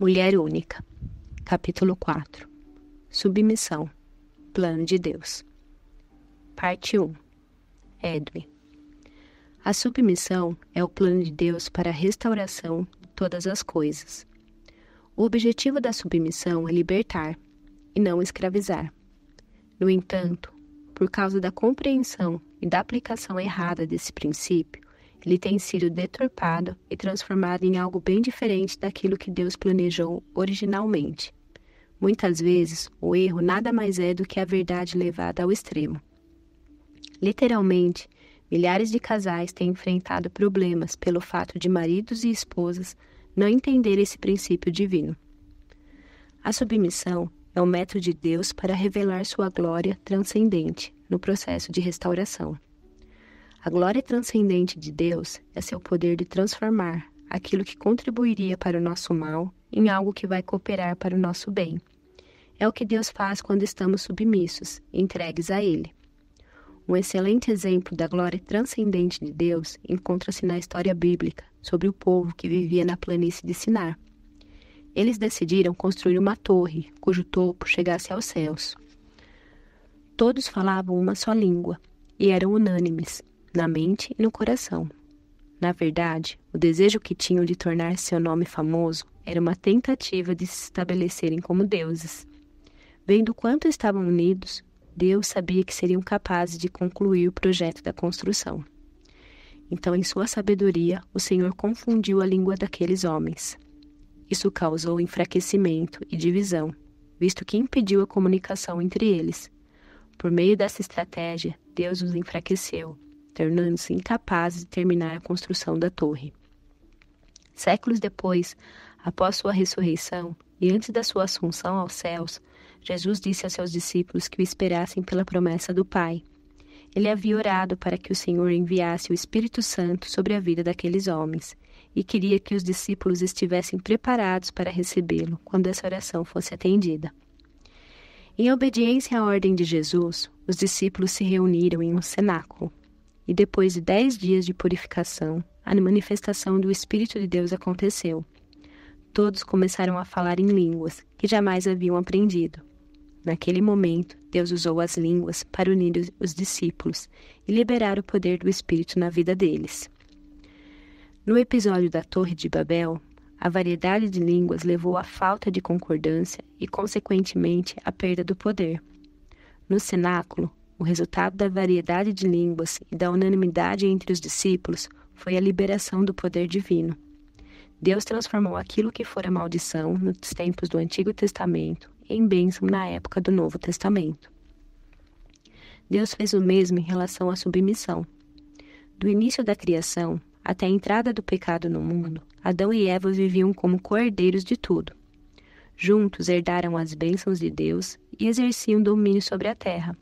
Mulher única. Capítulo 4. Submissão. Plano de Deus. Parte 1. Edwin. A submissão é o plano de Deus para a restauração de todas as coisas. O objetivo da submissão é libertar e não escravizar. No entanto, por causa da compreensão e da aplicação errada desse princípio, ele tem sido deturpado e transformado em algo bem diferente daquilo que Deus planejou originalmente. Muitas vezes, o erro nada mais é do que a verdade levada ao extremo. Literalmente, milhares de casais têm enfrentado problemas pelo fato de maridos e esposas não entenderem esse princípio divino. A submissão é o método de Deus para revelar sua glória transcendente no processo de restauração. A glória transcendente de Deus é seu poder de transformar aquilo que contribuiria para o nosso mal em algo que vai cooperar para o nosso bem. É o que Deus faz quando estamos submissos, entregues a Ele. Um excelente exemplo da glória transcendente de Deus encontra-se na história bíblica sobre o povo que vivia na planície de Sinar. Eles decidiram construir uma torre cujo topo chegasse aos céus. Todos falavam uma só língua e eram unânimes na mente e no coração. Na verdade, o desejo que tinham de tornar seu nome famoso era uma tentativa de se estabelecerem como deuses. Vendo quanto estavam unidos, Deus sabia que seriam capazes de concluir o projeto da construção. Então, em sua sabedoria, o Senhor confundiu a língua daqueles homens. Isso causou enfraquecimento e divisão, visto que impediu a comunicação entre eles. Por meio dessa estratégia, Deus os enfraqueceu, tornando-se incapazes de terminar a construção da torre. Séculos depois, após sua ressurreição e antes da sua assunção aos céus, Jesus disse a seus discípulos que o esperassem pela promessa do Pai. Ele havia orado para que o Senhor enviasse o Espírito Santo sobre a vida daqueles homens e queria que os discípulos estivessem preparados para recebê-lo quando essa oração fosse atendida. Em obediência à ordem de Jesus, os discípulos se reuniram em um cenáculo e depois de 10 dias de purificação, a manifestação do Espírito de Deus aconteceu. Todos começaram a falar em línguas que jamais haviam aprendido. Naquele momento, Deus usou as línguas para unir os discípulos e liberar o poder do Espírito na vida deles. No episódio da Torre de Babel, a variedade de línguas levou à falta de concordância e, consequentemente, à perda do poder. No cenáculo, o resultado da variedade de línguas e da unanimidade entre os discípulos foi a liberação do poder divino. Deus transformou aquilo que fora maldição nos tempos do Antigo Testamento em bênção na época do Novo Testamento. Deus fez o mesmo em relação à submissão. Do início da criação até a entrada do pecado no mundo, Adão e Eva viviam como co-herdeiros de tudo. Juntos herdaram as bênçãos de Deus e exerciam domínio sobre a terra.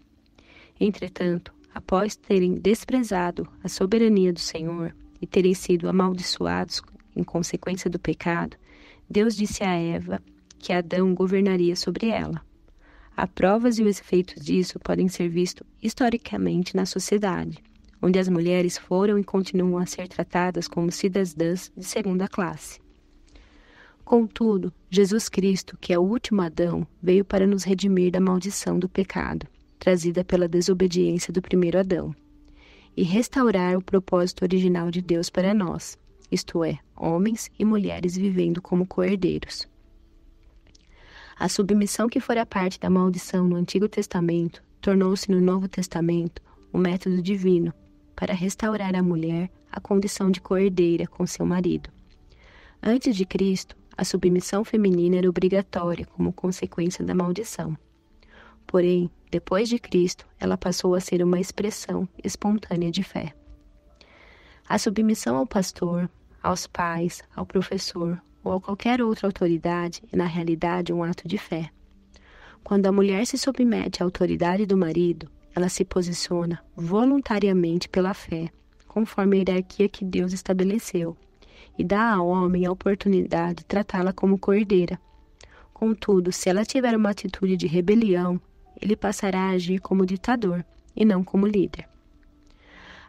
Entretanto, após terem desprezado a soberania do Senhor e terem sido amaldiçoados em consequência do pecado, Deus disse a Eva que Adão governaria sobre ela. Há provas e os efeitos disso podem ser vistos historicamente na sociedade, onde as mulheres foram e continuam a ser tratadas como cidadãs de segunda classe. Contudo, Jesus Cristo, que é o último Adão, veio para nos redimir da maldição do pecado, trazida pela desobediência do primeiro Adão, e restaurar o propósito original de Deus para nós, isto é, homens e mulheres vivendo como co-herdeiros. A submissão que fora parte da maldição no Antigo Testamento tornou-se no Novo Testamento um método divino para restaurar a mulher à condição de co-herdeira com seu marido. Antes de Cristo, a submissão feminina era obrigatória como consequência da maldição. Porém, depois de Cristo, ela passou a ser uma expressão espontânea de fé. A submissão ao pastor, aos pais, ao professor ou a qualquer outra autoridade é, na realidade, um ato de fé. Quando a mulher se submete à autoridade do marido, ela se posiciona voluntariamente pela fé, conforme a hierarquia que Deus estabeleceu, e dá ao homem a oportunidade de tratá-la como co-herdeira. Contudo, se ela tiver uma atitude de rebelião, ele passará a agir como ditador e não como líder.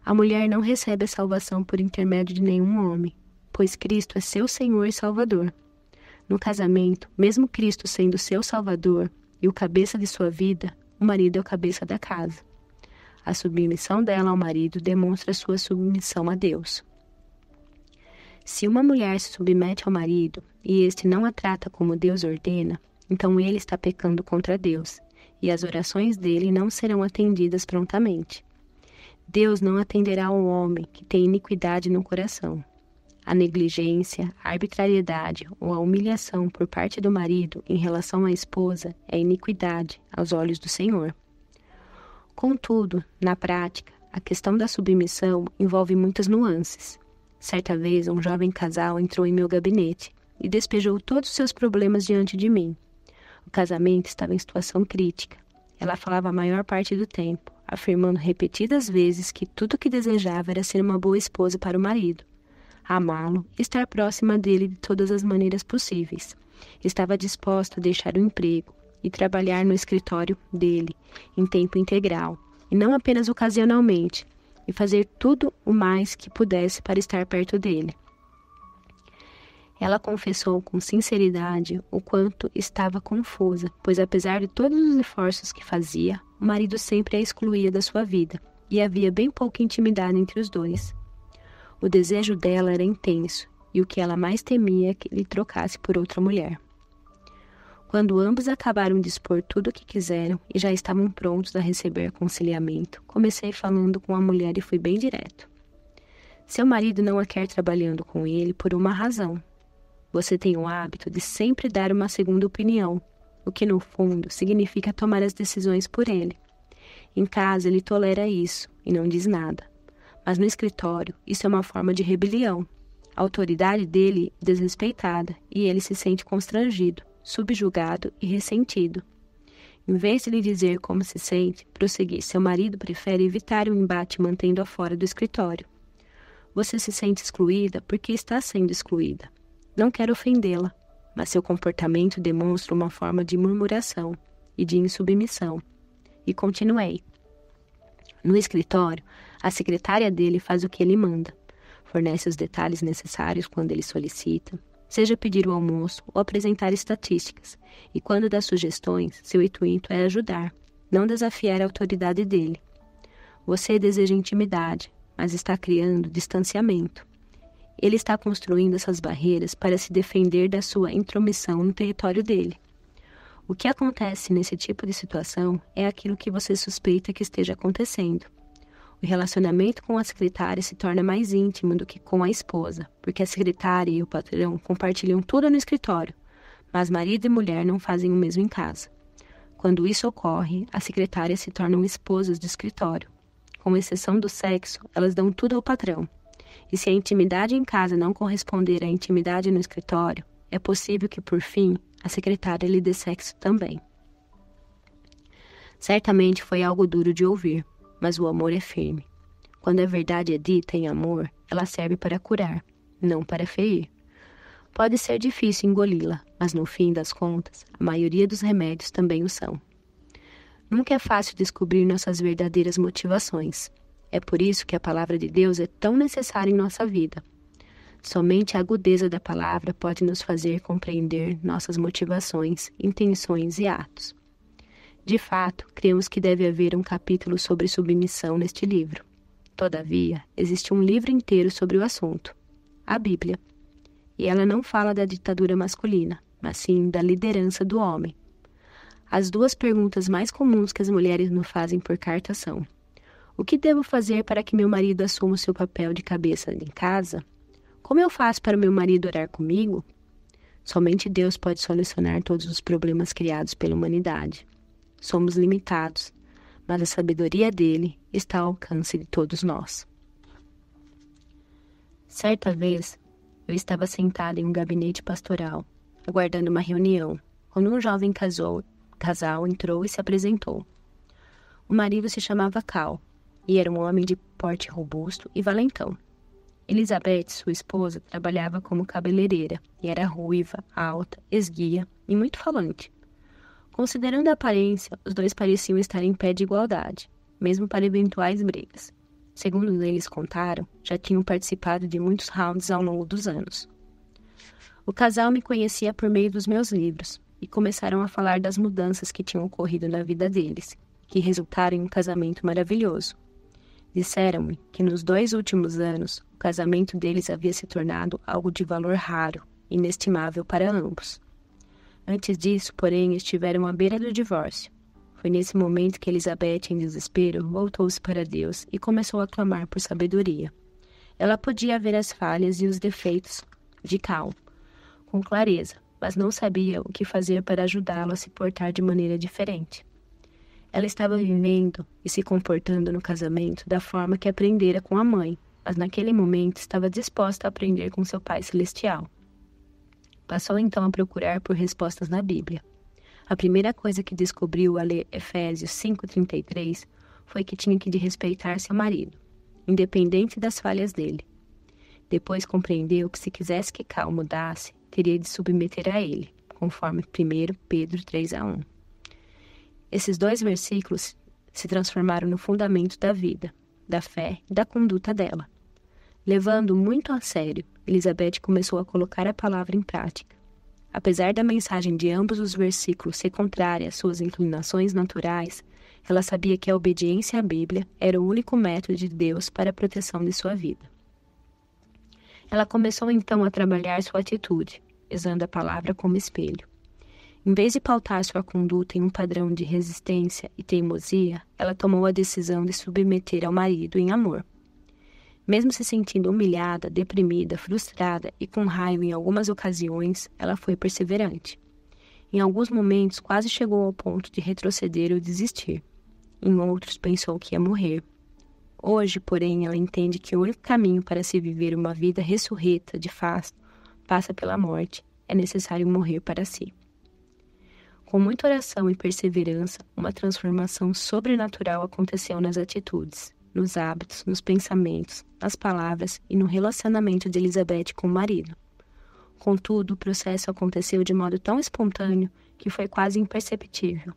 A mulher não recebe a salvação por intermédio de nenhum homem, pois Cristo é seu Senhor e Salvador. No casamento, mesmo Cristo sendo seu Salvador e o cabeça de sua vida, o marido é o cabeça da casa. A submissão dela ao marido demonstra sua submissão a Deus. Se uma mulher se submete ao marido e este não a trata como Deus ordena, então ele está pecando contra Deus, e as orações dele não serão atendidas prontamente. Deus não atenderá ao homem que tem iniquidade no coração. A negligência, a arbitrariedade ou a humilhação por parte do marido em relação à esposa é iniquidade aos olhos do Senhor. Contudo, na prática, a questão da submissão envolve muitas nuances. Certa vez, um jovem casal entrou em meu gabinete e despejou todos os seus problemas diante de mim. O casamento estava em situação crítica. Ela falava a maior parte do tempo, afirmando repetidas vezes que tudo o que desejava era ser uma boa esposa para o marido, amá-lo, estar próxima dele de todas as maneiras possíveis. Estava disposta a deixar o emprego e trabalhar no escritório dele, em tempo integral, e não apenas ocasionalmente, e fazer tudo o mais que pudesse para estar perto dele. Ela confessou com sinceridade o quanto estava confusa, pois apesar de todos os esforços que fazia, o marido sempre a excluía da sua vida, e havia bem pouca intimidade entre os dois. O desejo dela era intenso, e o que ela mais temia é que ele trocasse por outra mulher. Quando ambos acabaram de expor tudo o que quiseram e já estavam prontos a receber aconselhamento, comecei falando com a mulher e fui bem direto. Seu marido não a quer trabalhando com ele por uma razão. Você tem o hábito de sempre dar uma segunda opinião, o que no fundo significa tomar as decisões por ele. Em casa ele tolera isso e não diz nada. Mas no escritório isso é uma forma de rebelião. A autoridade dele é desrespeitada e ele se sente constrangido, subjugado e ressentido. Em vez de lhe dizer como se sente, prosseguir, seu marido prefere evitar o embate mantendo-a fora do escritório. Você se sente excluída porque está sendo excluída. Não quero ofendê-la, mas seu comportamento demonstra uma forma de murmuração e de insubmissão. E continuei. No escritório, a secretária dele faz o que ele manda. Fornece os detalhes necessários quando ele solicita, seja pedir o almoço ou apresentar estatísticas. E quando dá sugestões, seu intuito é ajudar, não desafiar a autoridade dele. Você deseja intimidade, mas está criando distanciamento. Ele está construindo essas barreiras para se defender da sua intromissão no território dele. O que acontece nesse tipo de situação é aquilo que você suspeita que esteja acontecendo. O relacionamento com a secretária se torna mais íntimo do que com a esposa, porque a secretária e o patrão compartilham tudo no escritório, mas marido e mulher não fazem o mesmo em casa. Quando isso ocorre, as secretárias se tornam esposas do escritório. Com exceção do sexo, elas dão tudo ao patrão. E se a intimidade em casa não corresponder à intimidade no escritório, é possível que, por fim, a secretária lhe dê sexo também. Certamente foi algo duro de ouvir, mas o amor é firme. Quando a verdade é dita em amor, ela serve para curar, não para ferir. Pode ser difícil engoli-la, mas no fim das contas, a maioria dos remédios também o são. Nunca é fácil descobrir nossas verdadeiras motivações. É por isso que a palavra de Deus é tão necessária em nossa vida. Somente a agudeza da palavra pode nos fazer compreender nossas motivações, intenções e atos. De fato, cremos que deve haver um capítulo sobre submissão neste livro. Todavia, existe um livro inteiro sobre o assunto, a Bíblia. E ela não fala da ditadura masculina, mas sim da liderança do homem. As duas perguntas mais comuns que as mulheres nos fazem por carta são: o que devo fazer para que meu marido assuma o seu papel de cabeça em casa? Como eu faço para o meu marido orar comigo? Somente Deus pode solucionar todos os problemas criados pela humanidade. Somos limitados, mas a sabedoria dele está ao alcance de todos nós. Certa vez, eu estava sentada em um gabinete pastoral, aguardando uma reunião, quando um jovem casal entrou e se apresentou. O marido se chamava Cal, e era um homem de porte robusto e valentão. Elizabeth, sua esposa, trabalhava como cabeleireira e era ruiva, alta, esguia e muito falante. Considerando a aparência, os dois pareciam estar em pé de igualdade, mesmo para eventuais brigas. Segundo eles contaram, já tinham participado de muitos rounds ao longo dos anos. O casal me conhecia por meio dos meus livros e começaram a falar das mudanças que tinham ocorrido na vida deles, que resultaram em um casamento maravilhoso. Disseram-me que nos 2 últimos anos, o casamento deles havia se tornado algo de valor raro, inestimável para ambos. Antes disso, porém, estiveram à beira do divórcio. Foi nesse momento que Elizabeth, em desespero, voltou-se para Deus e começou a clamar por sabedoria. Ela podia ver as falhas e os defeitos de Cal com clareza, mas não sabia o que fazer para ajudá-lo a se portar de maneira diferente. Ela estava vivendo e se comportando no casamento da forma que aprendera com a mãe, mas naquele momento estava disposta a aprender com seu Pai Celestial. Passou então a procurar por respostas na Bíblia. A primeira coisa que descobriu ao ler Efésios 5:33 foi que tinha que respeitar seu marido, independente das falhas dele. Depois compreendeu que se quisesse que Cal mudasse, teria de submeter a ele, conforme 1 Pedro 3:1. Esses 2 versículos se transformaram no fundamento da vida, da fé e da conduta dela. Levando muito a sério, Elizabeth começou a colocar a palavra em prática. Apesar da mensagem de ambos os versículos ser contrária às suas inclinações naturais, ela sabia que a obediência à Bíblia era o único método de Deus para a proteção de sua vida. Ela começou então a trabalhar sua atitude, usando a palavra como espelho. Em vez de pautar sua conduta em um padrão de resistência e teimosia, ela tomou a decisão de submeter ao marido em amor. Mesmo se sentindo humilhada, deprimida, frustrada e com raiva em algumas ocasiões, ela foi perseverante. Em alguns momentos, quase chegou ao ponto de retroceder ou desistir. Em outros, pensou que ia morrer. Hoje, porém, ela entende que o único caminho para se viver uma vida ressurreta, de fato, passa pela morte. É necessário morrer para si. Com muita oração e perseverança, uma transformação sobrenatural aconteceu nas atitudes, nos hábitos, nos pensamentos, nas palavras e no relacionamento de Elizabeth com o marido. Contudo, o processo aconteceu de modo tão espontâneo que foi quase imperceptível,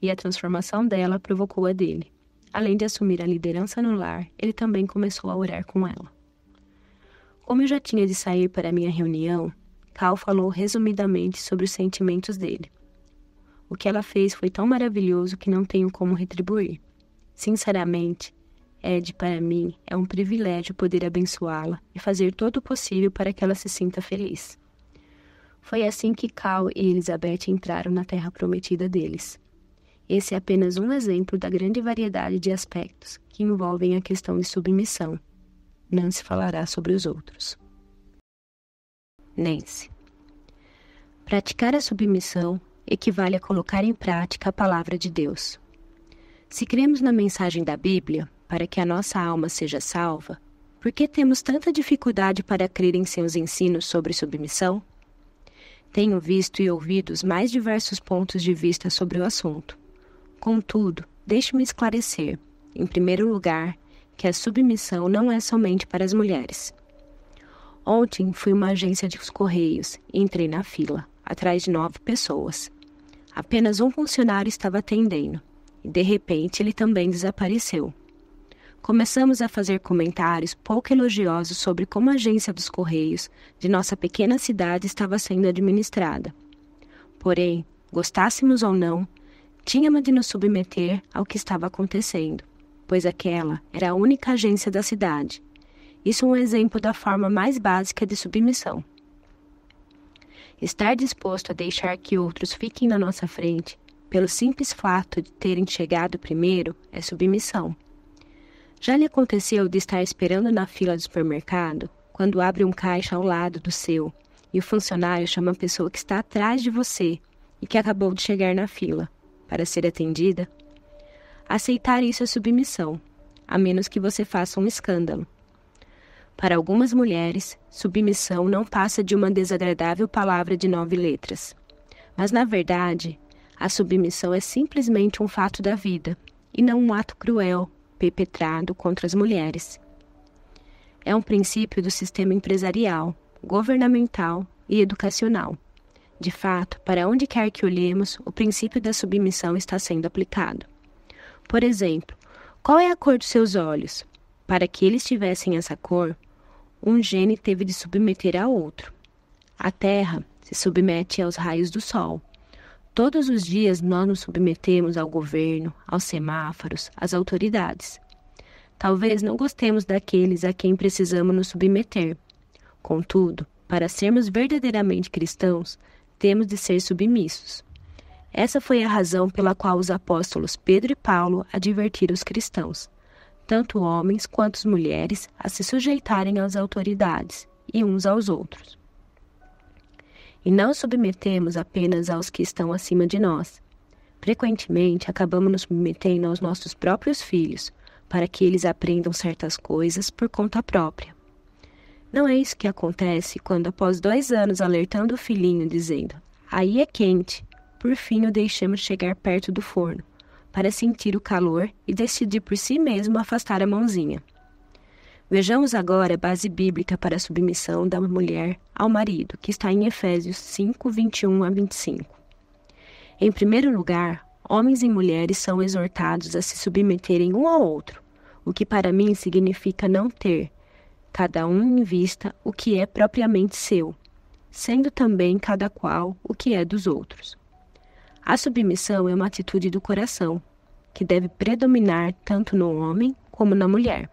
e a transformação dela provocou a dele. Além de assumir a liderança no lar, ele também começou a orar com ela. Como eu já tinha de sair para a minha reunião, Cal falou resumidamente sobre os sentimentos dele. O que ela fez foi tão maravilhoso que não tenho como retribuir. Sinceramente, Ed, para mim, é um privilégio poder abençoá-la e fazer todo o possível para que ela se sinta feliz. Foi assim que Cal e Elizabeth entraram na terra prometida deles. Esse é apenas um exemplo da grande variedade de aspectos que envolvem a questão de submissão. Nancy falará sobre os outros. Nancy. Praticar a submissão equivale a colocar em prática a palavra de Deus. Se cremos na mensagem da Bíblia, para que a nossa alma seja salva, por que temos tanta dificuldade para crer em seus ensinos sobre submissão? Tenho visto e ouvido os mais diversos pontos de vista sobre o assunto. Contudo, deixe-me esclarecer, em primeiro lugar, que a submissão não é somente para as mulheres. Ontem fui a uma agência de correios e entrei na fila, atrás de 9 pessoas. Apenas um funcionário estava atendendo, e de repente ele também desapareceu. Começamos a fazer comentários pouco elogiosos sobre como a agência dos Correios de nossa pequena cidade estava sendo administrada. Porém, gostássemos ou não, tínhamos de nos submeter ao que estava acontecendo, pois aquela era a única agência da cidade. Isso é um exemplo da forma mais básica de submissão. Estar disposto a deixar que outros fiquem na nossa frente, pelo simples fato de terem chegado primeiro, é submissão. Já lhe aconteceu de estar esperando na fila do supermercado, quando abre um caixa ao lado do seu, e o funcionário chama a pessoa que está atrás de você e que acabou de chegar na fila, para ser atendida? Aceitar isso é submissão, a menos que você faça um escândalo. Para algumas mulheres, submissão não passa de uma desagradável palavra de 9 letras. Mas, na verdade, a submissão é simplesmente um fato da vida, e não um ato cruel, perpetrado contra as mulheres. É um princípio do sistema empresarial, governamental e educacional. De fato, para onde quer que olhemos, o princípio da submissão está sendo aplicado. Por exemplo, qual é a cor dos seus olhos? Para que eles tivessem essa cor, um gene teve de submeter a outro. A terra se submete aos raios do sol. Todos os dias nós nos submetemos ao governo, aos semáforos, às autoridades. Talvez não gostemos daqueles a quem precisamos nos submeter. Contudo, para sermos verdadeiramente cristãos, temos de ser submissos. Essa foi a razão pela qual os apóstolos Pedro e Paulo advertiram os cristãos, tanto homens quanto mulheres, a se sujeitarem às autoridades e uns aos outros. E não submetemos apenas aos que estão acima de nós. Frequentemente, acabamos nos submetendo aos nossos próprios filhos, para que eles aprendam certas coisas por conta própria. Não é isso que acontece quando, após 2 anos alertando o filhinho, dizendo, aí é quente, por fim o deixamos chegar perto do forno, para sentir o calor e decidir por si mesmo afastar a mãozinha. Vejamos agora a base bíblica para a submissão da mulher ao marido, que está em Efésios 5, 21 a 25. Em primeiro lugar, homens e mulheres são exortados a se submeterem um ao outro, o que para mim significa não ter, cada um em vista, o que é propriamente seu, sendo também cada qual o que é dos outros. A submissão é uma atitude do coração, que deve predominar tanto no homem como na mulher.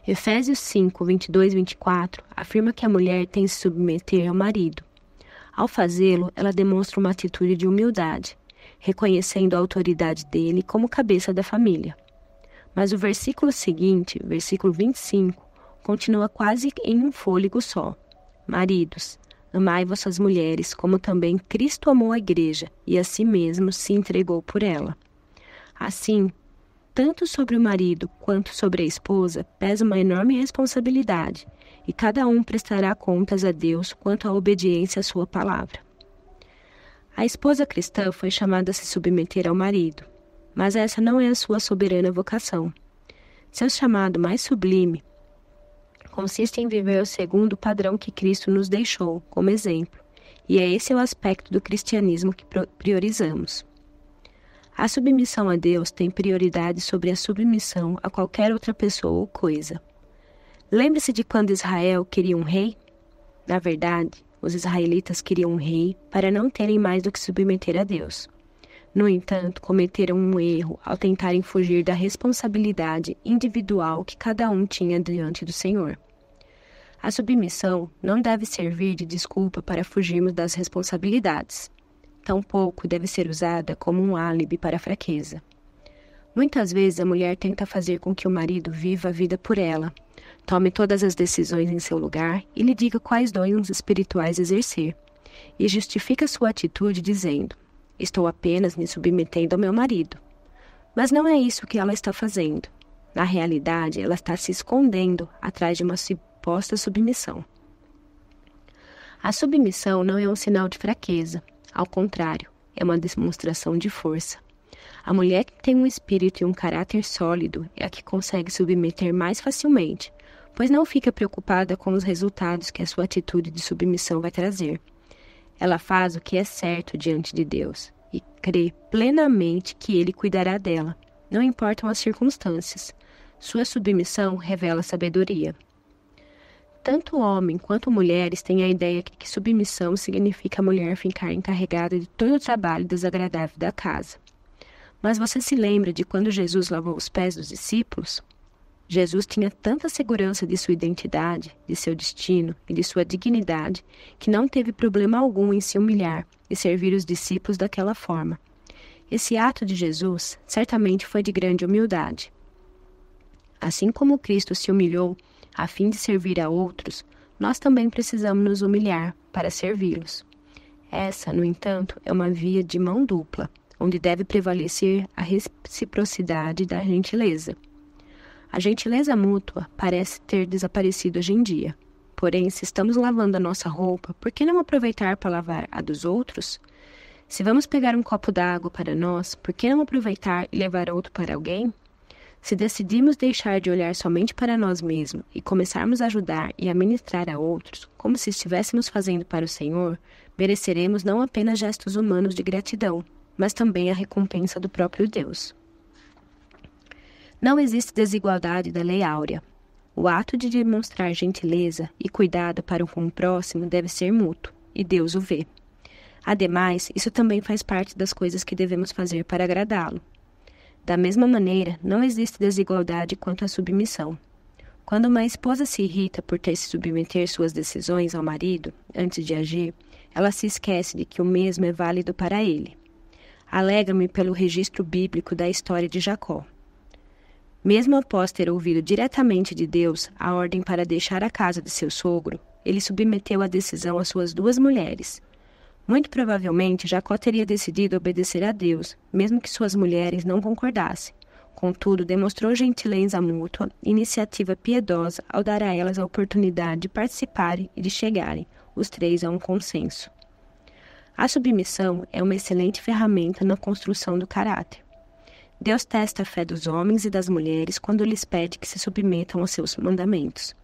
Efésios 5, 22 e 24 afirma que a mulher tem de se submeter ao marido. Ao fazê-lo, ela demonstra uma atitude de humildade, reconhecendo a autoridade dele como cabeça da família. Mas o versículo seguinte, versículo 25, continua quase em um fôlego só. Maridos, amai vossas mulheres, como também Cristo amou a igreja e a si mesmo se entregou por ela. Assim, tanto sobre o marido quanto sobre a esposa pesa uma enorme responsabilidade, e cada um prestará contas a Deus quanto à obediência à sua palavra. A esposa cristã foi chamada a se submeter ao marido, mas essa não é a sua soberana vocação. Seu chamado mais sublime consiste em viver segundo o padrão que Cristo nos deixou como exemplo, e é esse o aspecto do cristianismo que priorizamos. A submissão a Deus tem prioridade sobre a submissão a qualquer outra pessoa ou coisa. Lembre-se de quando Israel queria um rei? Na verdade, os israelitas queriam um rei para não terem mais do que submeter a Deus. No entanto, cometeram um erro ao tentarem fugir da responsabilidade individual que cada um tinha diante do Senhor. A submissão não deve servir de desculpa para fugirmos das responsabilidades. Tampouco deve ser usada como um álibi para a fraqueza. Muitas vezes a mulher tenta fazer com que o marido viva a vida por ela, tome todas as decisões em seu lugar e lhe diga quais dons espirituais exercer, e justifica sua atitude dizendo, estou apenas me submetendo ao meu marido. Mas não é isso que ela está fazendo. Na realidade, ela está se escondendo atrás de uma suposta submissão. A submissão não é um sinal de fraqueza. Ao contrário, é uma demonstração de força. A mulher que tem um espírito e um caráter sólido é a que consegue submeter mais facilmente, pois não fica preocupada com os resultados que a sua atitude de submissão vai trazer. Ela faz o que é certo diante de Deus e crê plenamente que Ele cuidará dela, não importam as circunstâncias. Sua submissão revela sabedoria. Tanto homem quanto mulheres têm a ideia que submissão significa a mulher ficar encarregada de todo o trabalho desagradável da casa. Mas você se lembra de quando Jesus lavou os pés dos discípulos? Jesus tinha tanta segurança de sua identidade, de seu destino e de sua dignidade, que não teve problema algum em se humilhar e servir os discípulos daquela forma. Esse ato de Jesus certamente foi de grande humildade. Assim como Cristo se humilhou a fim de servir a outros, nós também precisamos nos humilhar para servi-los. Essa, no entanto, é uma via de mão dupla, onde deve prevalecer a reciprocidade da gentileza. A gentileza mútua parece ter desaparecido hoje em dia. Porém, se estamos lavando a nossa roupa, por que não aproveitar para lavar a dos outros? Se vamos pegar um copo d'água para nós, por que não aproveitar e levar outro para alguém? Se decidimos deixar de olhar somente para nós mesmos e começarmos a ajudar e a ministrar a outros, como se estivéssemos fazendo para o Senhor, mereceremos não apenas gestos humanos de gratidão, mas também a recompensa do próprio Deus. Não existe desigualdade da lei áurea. O ato de demonstrar gentileza e cuidado para com o próximo deve ser mútuo, e Deus o vê. Ademais, isso também faz parte das coisas que devemos fazer para agradá-lo. Da mesma maneira, não existe desigualdade quanto à submissão. Quando uma esposa se irrita por ter que submeter suas decisões ao marido, antes de agir, ela se esquece de que o mesmo é válido para ele. Alegro-me pelo registro bíblico da história de Jacó. Mesmo após ter ouvido diretamente de Deus a ordem para deixar a casa de seu sogro, ele submeteu a decisão às suas 2 mulheres. Muito provavelmente, Jacó teria decidido obedecer a Deus, mesmo que suas mulheres não concordassem. Contudo, demonstrou gentileza mútua e iniciativa piedosa ao dar a elas a oportunidade de participarem e de chegarem, os 3, a um consenso. A submissão é uma excelente ferramenta na construção do caráter. Deus testa a fé dos homens e das mulheres quando lhes pede que se submetam aos seus mandamentos.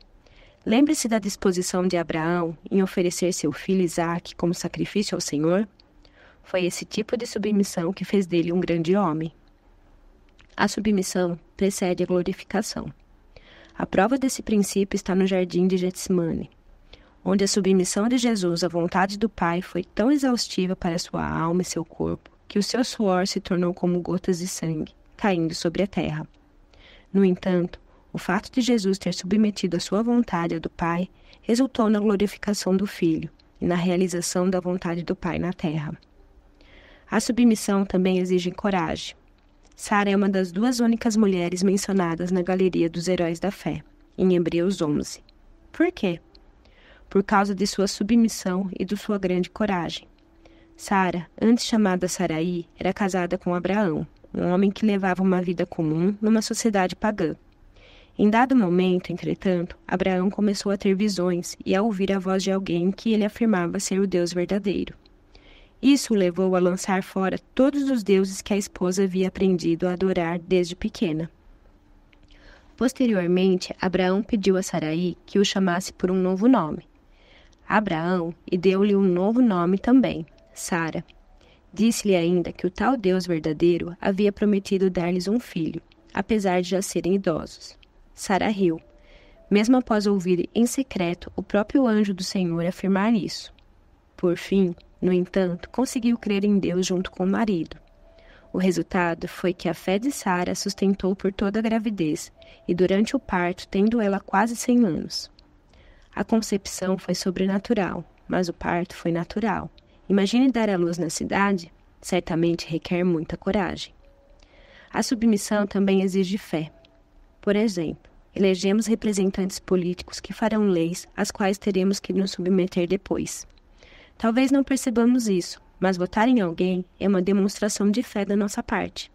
Lembre-se da disposição de Abraão em oferecer seu filho Isaque como sacrifício ao Senhor. Foi esse tipo de submissão que fez dele um grande homem. A submissão precede a glorificação. A prova desse princípio está no jardim de Getsemane, onde a submissão de Jesus à vontade do Pai foi tão exaustiva para sua alma e seu corpo, que o seu suor se tornou como gotas de sangue, caindo sobre a terra. No entanto, o fato de Jesus ter submetido a sua vontade à do Pai resultou na glorificação do Filho e na realização da vontade do Pai na terra. A submissão também exige coragem. Sara é uma das 2 únicas mulheres mencionadas na galeria dos heróis da fé, em Hebreus 11. Por quê? Por causa de sua submissão e de sua grande coragem. Sara, antes chamada Saraí, era casada com Abraão, um homem que levava uma vida comum numa sociedade pagã. Em dado momento, entretanto, Abraão começou a ter visões e a ouvir a voz de alguém que ele afirmava ser o Deus verdadeiro. Isso o levou a lançar fora todos os deuses que a esposa havia aprendido a adorar desde pequena. Posteriormente, Abraão pediu a Saraí que o chamasse por um novo nome. Abraão e deu-lhe um novo nome também, Sara. Disse-lhe ainda que o tal Deus verdadeiro havia prometido dar-lhes um filho, apesar de já serem idosos. Sara riu, mesmo após ouvir em secreto o próprio anjo do Senhor afirmar isso. Por fim, no entanto, conseguiu crer em Deus junto com o marido. O resultado foi que a fé de Sara a sustentou por toda a gravidez e durante o parto, tendo ela quase 100 anos. A concepção foi sobrenatural, mas o parto foi natural. Imagine dar à luz na cidade? Certamente requer muita coragem. A submissão também exige fé. Por exemplo, elegemos representantes políticos que farão leis às quais teremos que nos submeter depois. Talvez não percebamos isso, mas votar em alguém é uma demonstração de fé da nossa parte.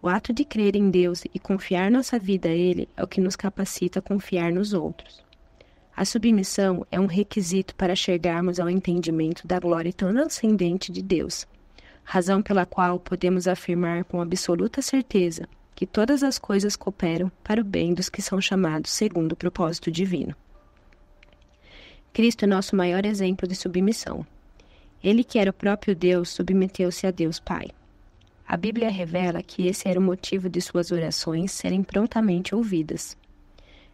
O ato de crer em Deus e confiar nossa vida a Ele é o que nos capacita a confiar nos outros. A submissão é um requisito para chegarmos ao entendimento da glória transcendente de Deus, razão pela qual podemos afirmar com absoluta certeza que todas as coisas cooperam para o bem dos que são chamados segundo o propósito divino. Cristo é nosso maior exemplo de submissão. Ele, que era o próprio Deus, submeteu-se a Deus Pai. A Bíblia revela que esse era o motivo de suas orações serem prontamente ouvidas.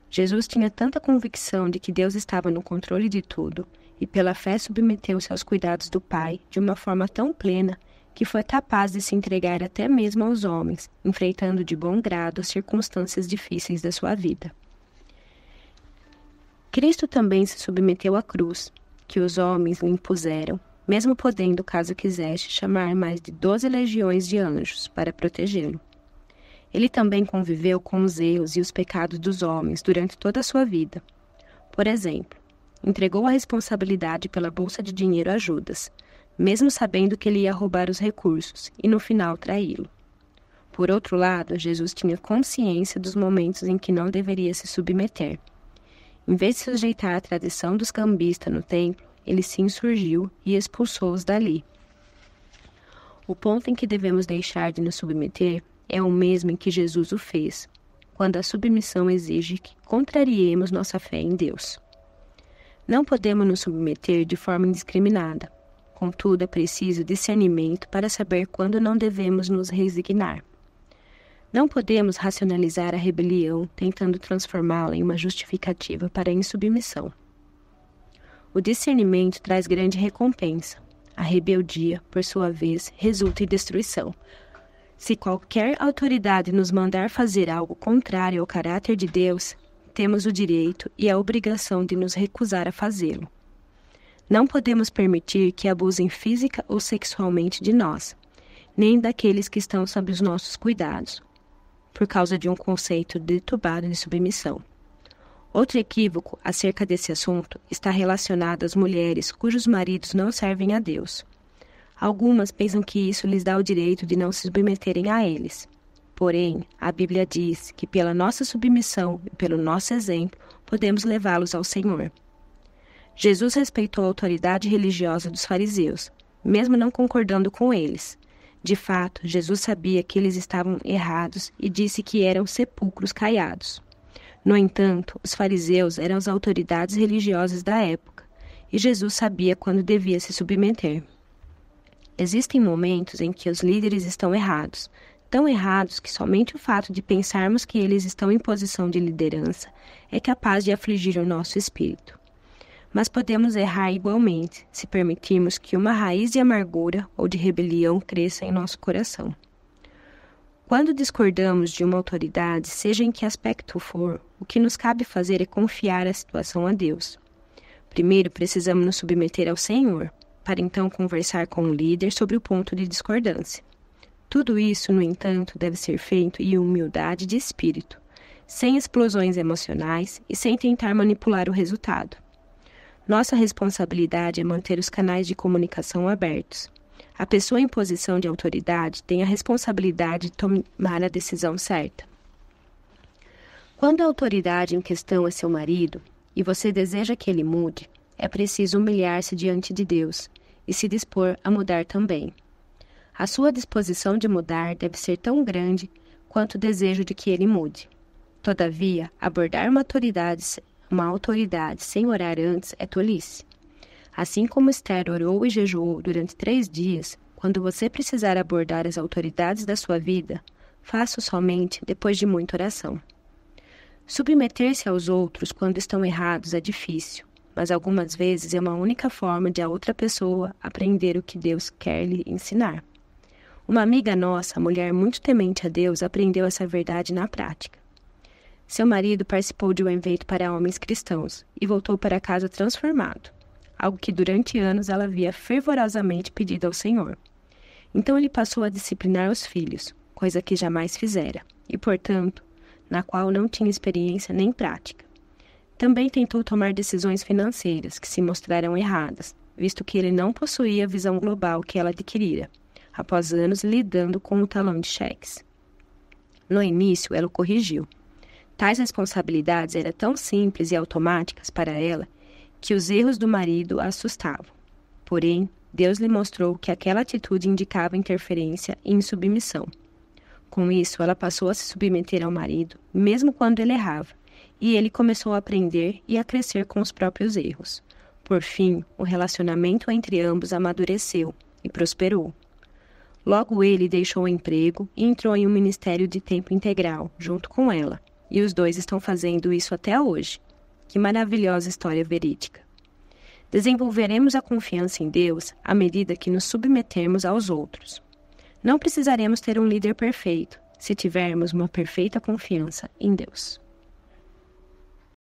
Jesus tinha tanta convicção de que Deus estava no controle de tudo e pela fé submeteu-se aos cuidados do Pai de uma forma tão plena que foi capaz de se entregar até mesmo aos homens, enfrentando de bom grado as circunstâncias difíceis da sua vida. Cristo também se submeteu à cruz, que os homens lhe impuseram, mesmo podendo, caso quisesse, chamar mais de 12 legiões de anjos para protegê-lo. Ele também conviveu com os erros e os pecados dos homens durante toda a sua vida. Por exemplo, entregou a responsabilidade pela bolsa de dinheiro a Judas, mesmo sabendo que ele ia roubar os recursos e no final traí-lo. Por outro lado, Jesus tinha consciência dos momentos em que não deveria se submeter. Em vez de sujeitar a tradição dos cambistas no templo, ele se insurgiu e expulsou-os dali. O ponto em que devemos deixar de nos submeter é o mesmo em que Jesus o fez, quando a submissão exige que contrariemos nossa fé em Deus. Não podemos nos submeter de forma indiscriminada. Contudo, é preciso discernimento para saber quando não devemos nos resignar. Não podemos racionalizar a rebelião tentando transformá-la em uma justificativa para a insubmissão. O discernimento traz grande recompensa. A rebeldia, por sua vez, resulta em destruição. Se qualquer autoridade nos mandar fazer algo contrário ao caráter de Deus, temos o direito e a obrigação de nos recusar a fazê-lo. Não podemos permitir que abusem física ou sexualmente de nós, nem daqueles que estão sob os nossos cuidados, por causa de um conceito deturbado de submissão. Outro equívoco acerca desse assunto está relacionado às mulheres cujos maridos não servem a Deus. Algumas pensam que isso lhes dá o direito de não se submeterem a eles. Porém, a Bíblia diz que pela nossa submissão e pelo nosso exemplo, podemos levá-los ao Senhor. Jesus respeitou a autoridade religiosa dos fariseus, mesmo não concordando com eles. De fato, Jesus sabia que eles estavam errados e disse que eram sepulcros caiados. No entanto, os fariseus eram as autoridades religiosas da época, e Jesus sabia quando devia se submeter. Existem momentos em que os líderes estão errados, tão errados que somente o fato de pensarmos que eles estão em posição de liderança é capaz de afligir o nosso espírito. Mas podemos errar igualmente, se permitirmos que uma raiz de amargura ou de rebelião cresça em nosso coração. Quando discordamos de uma autoridade, seja em que aspecto for, o que nos cabe fazer é confiar a situação a Deus. Primeiro, precisamos nos submeter ao Senhor, para então conversar com o líder sobre o ponto de discordância. Tudo isso, no entanto, deve ser feito em humildade de espírito, sem explosões emocionais e sem tentar manipular o resultado. Nossa responsabilidade é manter os canais de comunicação abertos. A pessoa em posição de autoridade tem a responsabilidade de tomar a decisão certa. Quando a autoridade em questão é seu marido e você deseja que ele mude, é preciso humilhar-se diante de Deus e se dispor a mudar também. A sua disposição de mudar deve ser tão grande quanto o desejo de que ele mude. Todavia, abordar uma autoridade sem orar antes é tolice. Assim como Esther orou e jejuou durante 3 dias, quando você precisar abordar as autoridades da sua vida, faça-o somente depois de muita oração. Submeter-se aos outros quando estão errados é difícil, mas algumas vezes é uma única forma de a outra pessoa aprender o que Deus quer lhe ensinar. Uma amiga nossa, mulher muito temente a Deus, aprendeu essa verdade na prática. Seu marido participou de um evento para homens cristãos e voltou para casa transformado, algo que durante anos ela havia fervorosamente pedido ao Senhor. Então ele passou a disciplinar os filhos, coisa que jamais fizera, e, portanto, na qual não tinha experiência nem prática. Também tentou tomar decisões financeiras que se mostraram erradas, visto que ele não possuía a visão global que ela adquirira, após anos lidando com o talão de cheques. No início, ela o corrigiu. Tais responsabilidades eram tão simples e automáticas para ela que os erros do marido a assustavam. Porém, Deus lhe mostrou que aquela atitude indicava interferência e insubmissão. Com isso, ela passou a se submeter ao marido, mesmo quando ele errava, e ele começou a aprender e a crescer com os próprios erros. Por fim, o relacionamento entre ambos amadureceu e prosperou. Logo ele deixou o emprego e entrou em um ministério de tempo integral, junto com ela, e os dois estão fazendo isso até hoje. Que maravilhosa história verídica. Desenvolveremos a confiança em Deus à medida que nos submetermos aos outros. Não precisaremos ter um líder perfeito, se tivermos uma perfeita confiança em Deus.